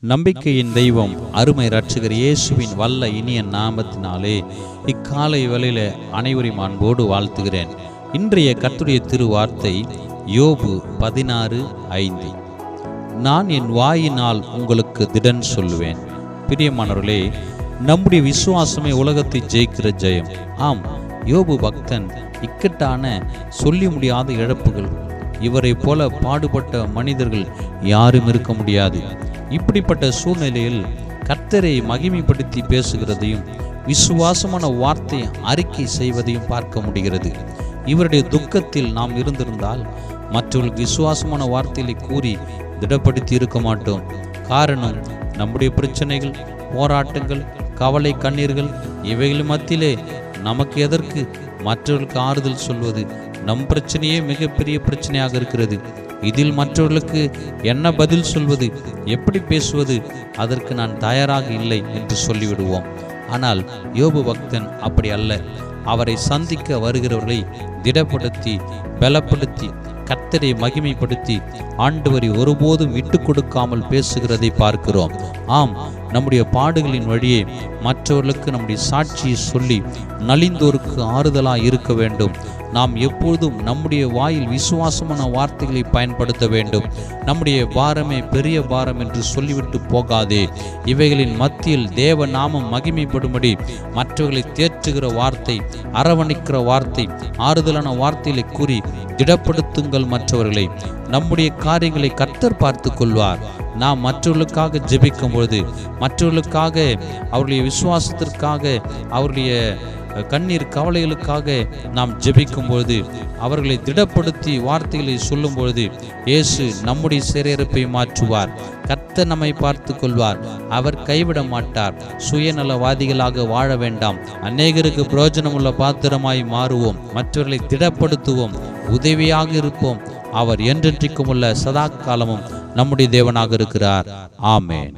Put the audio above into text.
நம்பிக்கையின் தெய்வம் அருமை இரட்சகர் இயேசுவின் வல்ல இனிய நாமத்தினாலே இக்காலை வேளையில அனைவரையும் அன்போடு வாழ்த்துகிறேன். இன்றைய கர்த்தருடைய திருவார்த்தை யோபு 16:5. நான் என் வாயினால் உங்களுக்கு திடன் சொல்லுவேன். பிரியமானவர்களே, நம்முடைய விசுவாசமே உலகத்தை ஜெயிக்கிற ஜெயம். ஆம், யோபு பக்தன் இக்கட்டான சொல்லி முடியாத இழப்புகள், இவரை போல பாடுபட்ட மனிதர்கள் யாரும் இருக்க முடியாது. இப்படிப்பட்ட சூழ்நிலையில் கர்த்தரை மகிமைப்படுத்தி பேசுகிறதையும் விசுவாசமான வார்த்தை அறிக்கை செய்வதையும் பார்க்க முடிகிறது. இவருடைய துக்கத்தில் நாம் இருந்திருந்தால் மற்றவர்களுக்கு விசுவாசமான வார்த்தைகளை கூறி திடப்படுத்தி இருக்க மாட்டோம். காரணம், நம்முடைய பிரச்சனைகள், போராட்டங்கள், கவலை, கண்ணீர்கள் இவைகள் மத்தியிலே நமக்கு எதற்கு மற்றவர்களுக்கு ஆறுதல் சொல்வது? நம் பிரச்சனையே மிகப்பெரிய பிரச்சனையாக இருக்கிறது. இதில் மற்றவர்களுக்கு என்ன பதில் சொல்வது, எப்படி பேசுவது? அதற்கு நான் தயாராக இல்லை என்று சொல்லிவிடுவோம். ஆனால் யோபு பக்தன் அப்படி அல்ல. அவரை சந்திக்க வருகிறவர்களை திடப்படுத்தி பலப்படுத்தி கர்த்தரை மகிமைப்படுத்தி ஆண்டவரை ஒருபோதும் விட்டு கொடுக்காமல் பேசுகிறதை பார்க்கிறோம். ஆம், நம்முடைய பாடுகளின் வழியே மற்றவர்களுக்கு நம்முடைய சாட்சியை சொல்லி நலிந்தோருக்கு ஆறுதலாக இருக்க வேண்டும். நாம் எப்பொழுதும் நம்முடைய வாயில் விசுவாசமான வார்த்தைகளை பயன்படுத்த வேண்டும். நம்முடைய பாரமே பெரிய பாரம் என்று சொல்லிவிட்டு போகாதே. இவைகளின் மத்தியில் தேவ நாமம் மகிமைப்படும்படி மற்றவர்களை தேற்றுகிற வார்த்தை, அரவணைக்கிற வார்த்தை, ஆறுதலான வார்த்தைகளை கூறி திடப்படுத்துங்கள் மற்றவர்களை. நம்முடைய காரியங்களை கர்த்தர் பார்த்து கொள்வார். நாம் மற்றவர்களுக்காக ஜெபிக்கும் பொழுது, மற்றவர்களுக்காக அவருடைய விசுவாசத்திற்காக, அவருடைய கண்ணீர் கவலைகளுக்காக நாம் ஜெபிக்கும் பொழுது, அவர்களை திடப்படுத்தி வார்த்தைகளை சொல்லும் பொழுது இயேசு நம்முடைய சிறையிருப்பை மாற்றுவார். கர்த்தர் நம்மை பார்த்து கொள்வார். அவர் கைவிட மாட்டார். சுயநலவாதிகளாக வாழ வேண்டாம். அநேகருக்கு பிரயோஜனமுள்ள பாத்திரமாய் மாறுவோம். மற்றவர்களை திடப்படுத்துவோம், உதவியாக இருப்போம். அவர் என்றென்றைக்கும் உள்ள சதா காலமும் நம்முடைய தேவனாக இருக்கிறார். ஆமென்.